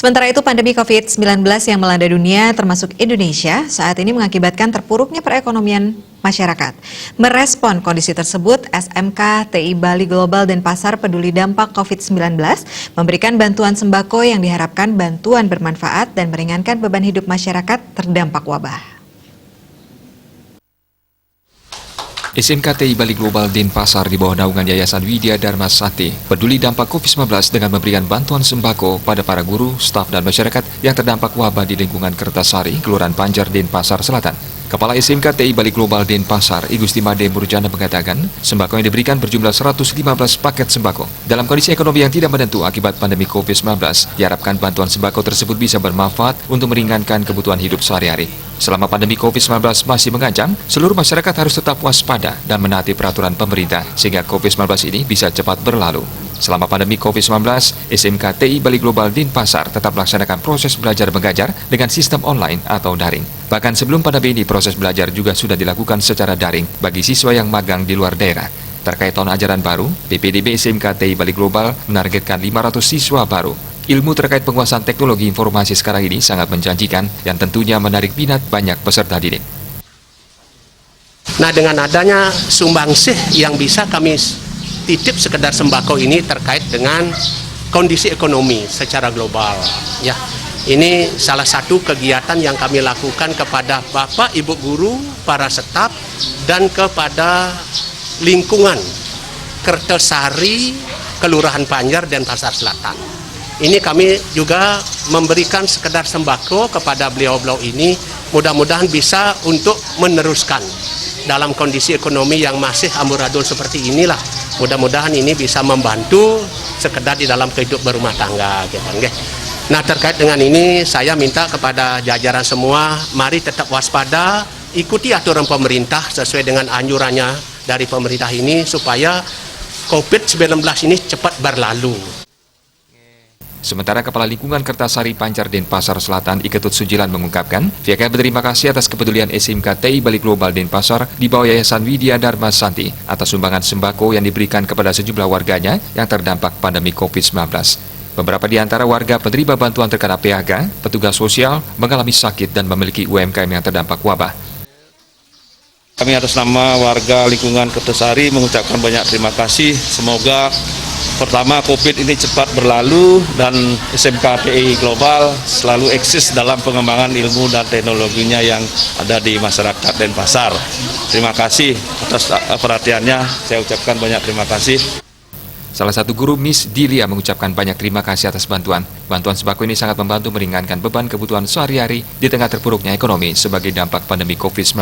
Sementara itu, pandemi COVID-19 yang melanda dunia termasuk Indonesia saat ini mengakibatkan terpuruknya perekonomian masyarakat. Merespon kondisi tersebut, SMK TI Bali Global Denpasar peduli dampak COVID-19 memberikan bantuan sembako yang diharapkan bantuan bermanfaat dan meringankan beban hidup masyarakat terdampak wabah. SMK TI Bali Global Denpasar di bawah naungan Yayasan Widya Dharma Sakti peduli dampak COVID-19 dengan memberikan bantuan sembako pada para guru, staf dan masyarakat yang terdampak wabah di lingkungan Kertasari, Kelurahan Panjar, Denpasar Selatan. Kepala SMK TI Bali Global Denpasar, I Gusti Made Murjana mengatakan, sembako yang diberikan berjumlah 115 paket sembako. Dalam kondisi ekonomi yang tidak menentu akibat pandemi COVID-19, diharapkan bantuan sembako tersebut bisa bermanfaat untuk meringankan kebutuhan hidup sehari-hari. Selama pandemi COVID-19 masih mengancam, seluruh masyarakat harus tetap waspada dan menaati peraturan pemerintah sehingga COVID-19 ini bisa cepat berlalu. Selama pandemi COVID-19, SMK TI Bali Global Denpasar tetap melaksanakan proses belajar mengajar dengan sistem online atau daring. Bahkan sebelum pandemi ini, proses belajar juga sudah dilakukan secara daring bagi siswa yang magang di luar daerah. Terkait tahun ajaran baru, PPDB SMK TI Bali Global menargetkan 500 siswa baru. Ilmu terkait penguasaan teknologi informasi sekarang ini sangat menjanjikan dan tentunya menarik minat banyak peserta didik. Nah, dengan adanya sumbangsih yang bisa kami titip sekedar sembako ini terkait dengan kondisi ekonomi secara global. Ya, ini salah satu kegiatan yang kami lakukan kepada Bapak, Ibu guru, para staf, dan kepada lingkungan Kertasari, Kelurahan Panjar, Denpasar Selatan. Ini kami juga memberikan sekedar sembako kepada beliau-beliau ini, mudah-mudahan bisa untuk meneruskan dalam kondisi ekonomi yang masih amburadul seperti inilah. Mudah-mudahan ini bisa membantu sekedar di dalam kehidupan berumah tangga. Nah, terkait dengan ini saya minta kepada jajaran semua, mari tetap waspada, ikuti aturan pemerintah sesuai dengan anjurannya dari pemerintah ini supaya COVID-19 ini cepat berlalu. Sementara Kepala Lingkungan Kertasari Panjar Denpasar Selatan Iketut Sujilan mengungkapkan, pihaknya berterima kasih atas kepedulian SMK TI Bali Global Denpasar di bawah Yayasan Widya Dharma Sakti atas sumbangan sembako yang diberikan kepada sejumlah warganya yang terdampak pandemi COVID-19. Beberapa di antara warga penerima bantuan terkena PHK, petugas sosial, mengalami sakit dan memiliki UMKM yang terdampak wabah. Kami atas nama warga lingkungan Kertasari mengucapkan banyak terima kasih. Semoga pertama COVID ini cepat berlalu dan SMK TI Global selalu eksis dalam pengembangan ilmu dan teknologinya yang ada di masyarakat Denpasar. Terima kasih atas perhatiannya, saya ucapkan banyak terima kasih. Salah satu guru Miss Dilia mengucapkan banyak terima kasih atas bantuan. Bantuan sembako ini sangat membantu meringankan beban kebutuhan sehari-hari di tengah terpuruknya ekonomi sebagai dampak pandemi COVID-19.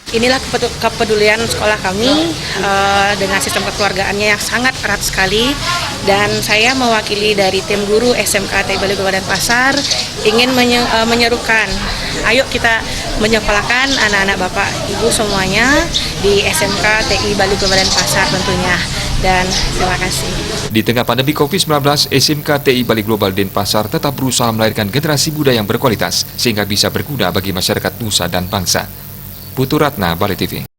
Inilah kepedulian sekolah kami dengan sistem kekeluargaannya yang sangat erat sekali, dan saya mewakili dari tim guru SMK TI Bali Global Denpasar ingin menyerukan, ayo kita menyekolahkan anak-anak Bapak Ibu semuanya di SMK TI Bali Global Denpasar tentunya, dan terima kasih. Di tengah pandemi COVID-19, SMK TI Bali Global Denpasar tetap berusaha melahirkan generasi muda yang berkualitas sehingga bisa berguna bagi masyarakat nusa dan bangsa. Putu Ratna, Bali TV.